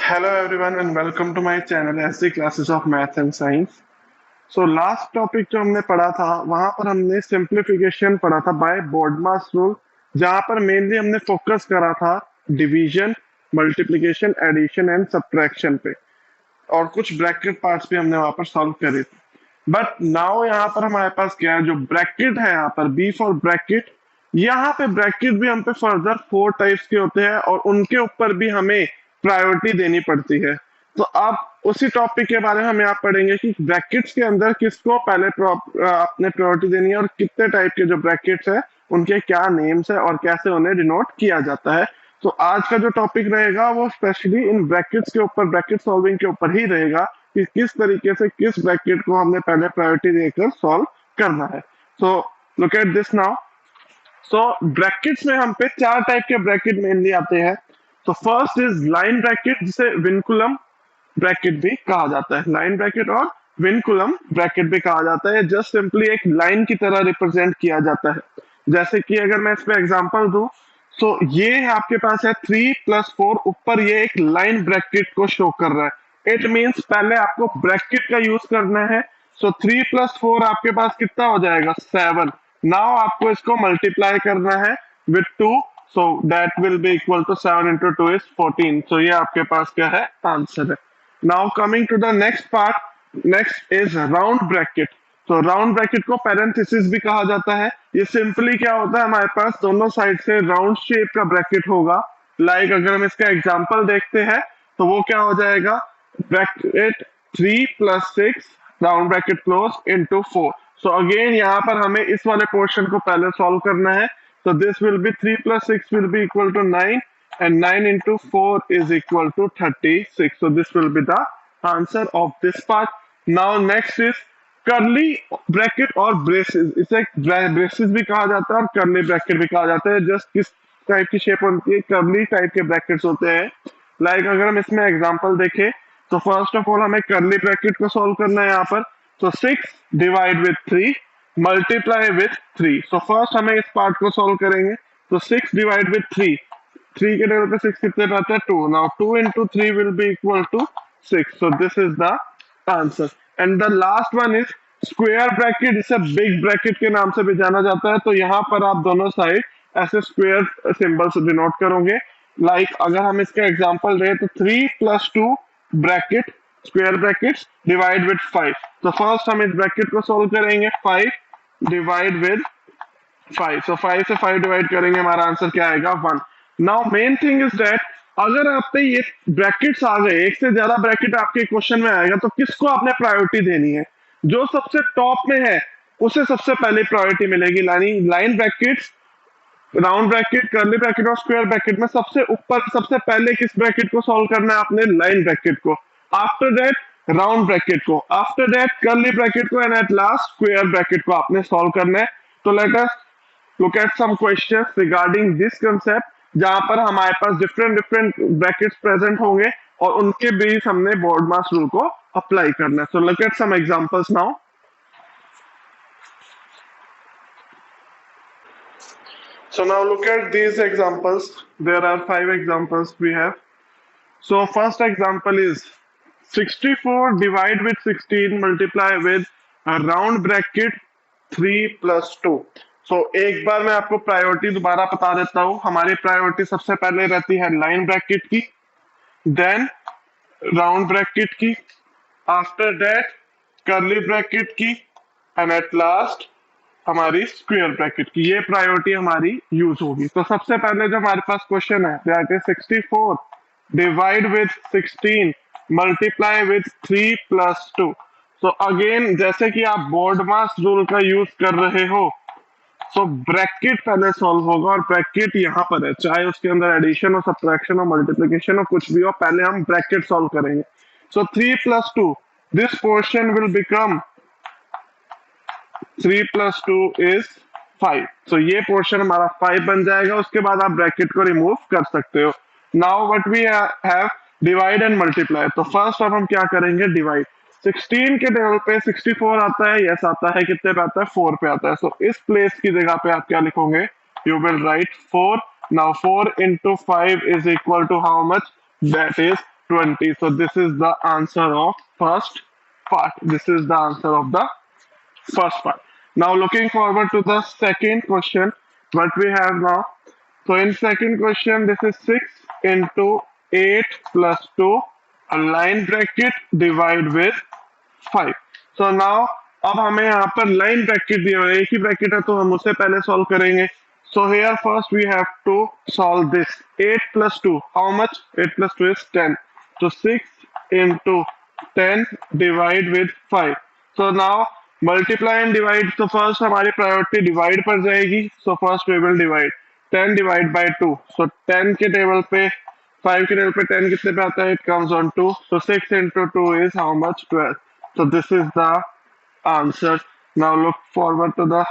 Hello everyone and welcome to my channel ऐसी classes of math and science. So last topic जो हमने पढ़ा था वहां पर हमने simplification पढ़ा था by BODMAS rule, जहां पर mainly हमने focus करा था division, multiplication, addition and subtraction पे, और कुछ ब्रैकेट पार्ट्स भी हमने वहां पर सॉल्व करे थे. बट नाउ यहाँ पर हमारे पास क्या है, जो ब्रैकेट है यहाँ पर बी फॉर ब्रैकेट. यहाँ पे ब्रैकेट भी हम पे फर्दर 4 टाइप्स के होते हैं और उनके ऊपर भी हमें प्रायोरिटी देनी पड़ती है. तो अब उसी टॉपिक के बारे में हम यहाँ पढ़ेंगे कि ब्रैकेट्स के अंदर किसको पहले अपने प्रायोरिटी देनी है और कितने टाइप के जो ब्रैकेट्स है उनके क्या नेम्स है और कैसे उन्हें डिनोट किया जाता है. तो आज का जो टॉपिक रहेगा वो स्पेशली इन ब्रैकेट्स के ऊपर, ब्रैकेट सॉल्विंग के ऊपर ही रहेगा कि किस तरीके से किस ब्रैकेट को हमने पहले प्रायोरिटी देकर सॉल्व करना है. So look at this now. So brackets में हम पे 4 टाइप के ब्रैकेट मेनली आते हैं. तो फर्स्ट इज लाइन ब्रैकेट, जिसे विनकुलम ब्रैकेट भी कहा जाता है. लाइन ब्रैकेट और विनकुलम ब्रैकेट भी कहा जाता है. जस्ट सिंपली एक लाइन की तरह रिप्रेजेंट किया जाता है. जैसे कि अगर मैं इस पे एग्जांपल दूं, सो ये आपके पास है 3 + 4, ऊपर ये एक लाइन ब्रैकेट को शो कर रहा है. इट मींस पहले आपको ब्रैकेट का यूज करना है. सो 3 + 4 आपके पास कितना हो जाएगा, 7. नाउ आपको इसको मल्टीप्लाई करना है with 2, so that will be equal to 7 × 2 = 14. So ये आपके पास क्या है, आंसर है. Now coming to the next part, next is round bracket. तो राउंड ब्रैकेट को पैरेंथेसिस भी कहा जाता है. ये सिंपली क्या होता है, हमारे पास दोनों साइड से राउंड शेप का ब्रैकेट होगा. लाइक अगर हम इसका एग्जांपल देखते हैं तो वो क्या हो जाएगा, bracket 3 + 6 round bracket close into 4. So again यहाँ पर हमें इस वाले पोर्शन को पहले सॉल्व करना है. तो this will be 3 + 6 will be equal to 9 and 9 × 4 is equal to 36. So this will be the answer of this part. Now next is curly bracket और ब्रेसेस. इसे ब्रेसेस भी कहा जाता है और कर्ली ब्रैकेट भी कहा जाता है. जस्ट किस टाइप की शेप होती है, कर्ली टाइप के ब्रैकेट्स होते हैं. लाइक अगर हम इसमें एग्जांपल देखें तो फर्स्ट ऑफ ऑल हमें कर्ली ब्रैकेट को सॉल्व करना है यहाँ पर. तो 6 divide with 3 multiply with 3. So first हमें इस पार्ट को सॉल्व करेंगे. तो 6 डिवाइड विथ 3, 3 के टेबल पे 6 कितने रहते हैं, 2. Now 2 × 3 will be equal to 6. So this is the answer. And the last one is square bracket. इसे बिग ब्रैकेट के नाम से भी जाना जाता है. तो यहाँ पर आप दोनों साइड ऐसे स्क्वायर सिंबल से डिनोट करोगे. लाइक अगर हम इसका एग्जांपल दें तो 3 + 2 bracket square brackets divide with 5. तो फर्स्ट हम इस ब्रैकेट को सॉल्व करेंगे. 5 डिवाइड विद 5. सो 5 से 5 डिवाइड करेंगे, हमारा आंसर क्या आएगा, 1. Now main thing is that अगर आप पे ये ब्रैकेट्स आ गए, एक से ज्यादा ब्रैकेट आपके क्वेश्चन में आएगा, तो किसको आपने प्रायोरिटी देनी है. जो सबसे टॉप में है उसे सबसे पहले प्रायोरिटी मिलेगी. Line brackets, round bracket, curly bracket और स्क्वायर ब्रैकेट में सबसे ऊपर सबसे पहले किस ब्रैकेट को सॉल्व करना है आपने, लाइन ब्रैकेट को. आफ्टर दैट राउंड ब्रैकेट को, आफ्टर दैट कर्ली ब्रैकेट को, and at last square bracket को आपने सॉल्व करना है. तो let us look at some questions regarding this concept, जहां पर हमारे पास डिफरेंट ब्रैकेट्स प्रेजेंट होंगे और उनके बीच हमने BODMAS रूल को अप्लाई करना है. So look at some examples now. So now look at these examples. There are 5 examples we have. So first example is 64 divide with 16 multiply with a round bracket 3 + 2. सो एक बार मैं आपको priority दोबारा बता देता हूं. हमारी प्रायोरिटी सबसे पहले रहती है लाइन ब्रैकेट की, देन राउंड ब्रैकेट की, आफ्टर दैट कर्ली ब्रैकेट की, एंड एट लास्ट हमारी स्क्वायर ब्रैकेट की. ये प्रायोरिटी हमारी यूज होगी. तो सबसे पहले जो हमारे पास क्वेश्चन है that is 64 divide with 16 multiply with 3 + 2. So again जैसे कि आप BODMAS रूल का यूज कर रहे हो, सो ब्रैकेट पहले सॉल्व होगा और ब्रैकेट यहाँ पर है, चाहे उसके अंदर एडिशन और सब्ट्रैक्शन और मल्टीप्लिकेशन और कुछ भी हो, पहले हम ब्रैकेट सॉल्व करेंगे. सो 3 + 2, this portion will become 3 + 2 is 5. सो ये पोर्शन हमारा 5 बन जाएगा. उसके बाद आप ब्रैकेट को रिमूव कर सकते हो. Now what we have, divide and multiply. तो फर्स्ट अब हम क्या करेंगे, डिवाइड. 16 के टेबल पे 64 आता है, यस आता है, कितने पे आता है, 4 पे आता है. सो इस प्लेस की जगह पे आप क्या लिखोगे, you will write 4. Now 4 × 5 is equal to how much, that is 20. So this is the answer of first part. This is the answer of the first part. Now looking forward to the second question, what we have now. So in second question, this is 6 into 8 plus 2, a line bracket divide with 5. So now अब हमें यहाँ पर line bracket दिया हुआ है, एक ही bracket है तो हम उसे पहले सॉल्व करेंगे. So here first we have to solve this. 8 plus 2, how much? 8 plus 2 is 10. So 6 into 10 divide with 5. So now multiply and divide. So first हमारी प्रायोरिटी डिवाइड पर जाएगी. So first we will divide. 10 divide by 2. So 10 के table पे 5 के table पे 10 कितने पे आता है? It comes on 2. So 6 into 2 is how much? 12. So this is the answer. Now look forward to the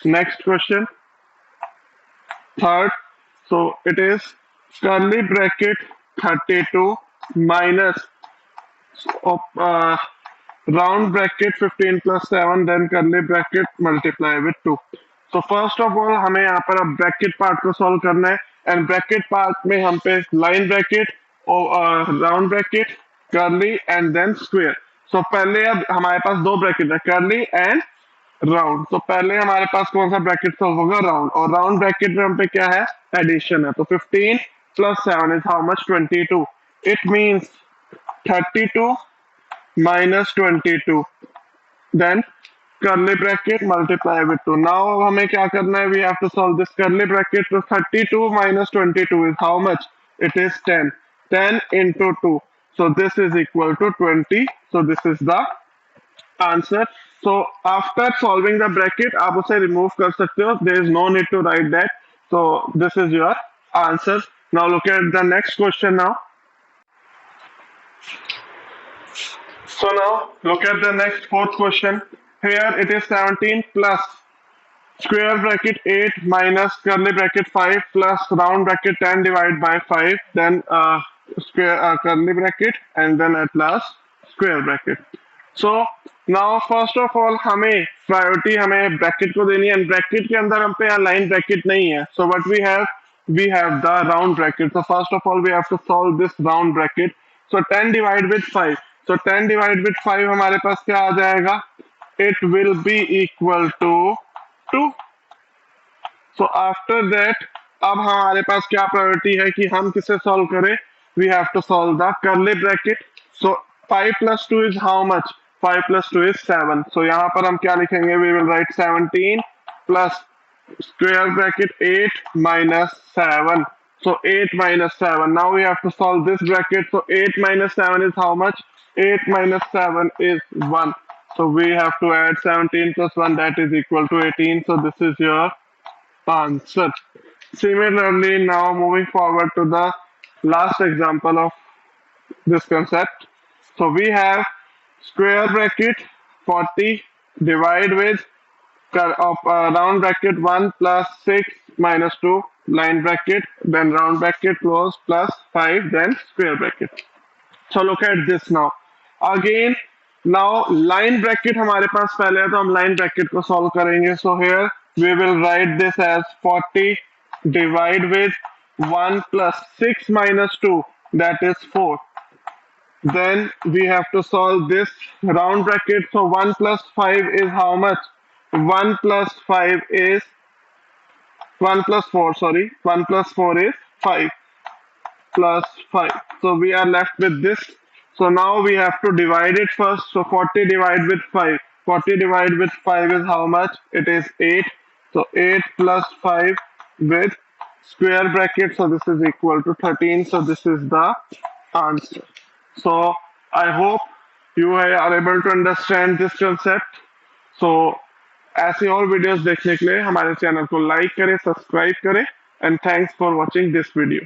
next question. Third, so it is curly bracket 32 minus round bracket 15 plus 7, then curly bracket multiply with 2. So first of all हमें यहाँ पर अब bracket part को solve करना है, and bracket part में हम पे लाइन ब्रैकेट और round bracket, curly and then square. So पहले अब हमारे पास दो ब्रैकेट है, कर्ली एंड राउंड. तो पहले हमारे पास कौन सा ब्रैकेट सॉल्व होगा? राउंड. और राउंड ब्रैकेट में हम पे क्या है? एडिशन है. तो 15 plus 7 is how much? 22. It means 32 minus 22, then curly bracket multiply with 2. Now हमें क्या करना है? We have to solve this curly bracket. So 32 minus 22 is how much? It is 10. 10 into 2. So this is equal to 20. So this is the answer. So after solving the bracket, आप उसे remove कर सकते हो. There is no need to write that. So this is your answer. Now look at the next question now. So now look at the next fourth question. Here it is 17 plus square bracket 8 minus curly bracket 5 plus round bracket 10 divided by 5, then square curly bracket and then at last square bracket. So now first of all हमें priority हमें bracket को देनी है, and bracket के अंदर हम पे यहाँ लाइन ब्रैकेट नहीं है. So what we have the round bracket. So first of all we have to solve this round bracket. So 10 divided with 5. So 10 divided with 5 हमारे पास क्या आ जाएगा? It will be equal to 2. So after that अब हमारे पास क्या priority है कि हम किसे सॉल्व करें? We have to solve the curly bracket. So 5 plus 2 is how much? 5 plus 2 is 7. So यहाँ पर हम क्या लिखेंगे? We will write 17 plus square bracket 8 minus 7. So 8 minus 7. Now we have to solve this bracket. So 8 minus 7 is how much? 8 minus 7 is 1. So we have to add 17 plus 1, that is equal to 18. So this is your answer. Similarly, now moving forward to the last example of this concept. So we have square bracket 40 divide with round bracket 1 plus 6 minus 2, line bracket, then round bracket close plus 5, then square bracket. So look at this now. Again, now line bracket हमारे पास पहले है तो हम line bracket को solve करेंगे. So here we will write this as 40 divide with 1 plus 6 minus 2, that is 4. Then we have to solve this round bracket. So 1 plus 5 is how much? 1 plus 5 is 1 plus 4, sorry. 1 plus 4 is 5 plus 5. So we are left with this. So now we have to divide it first. So 40 divided with 5. 40 divided with 5 is how much? It is 8. So 8 plus 5 with square bracket. So this is equal to 13. So this is the answer. So I hope you are able to understand this concept. So ऐसी और videos देखने के लिए हमारे channel को like करें, subscribe करें, and thanks for watching this video.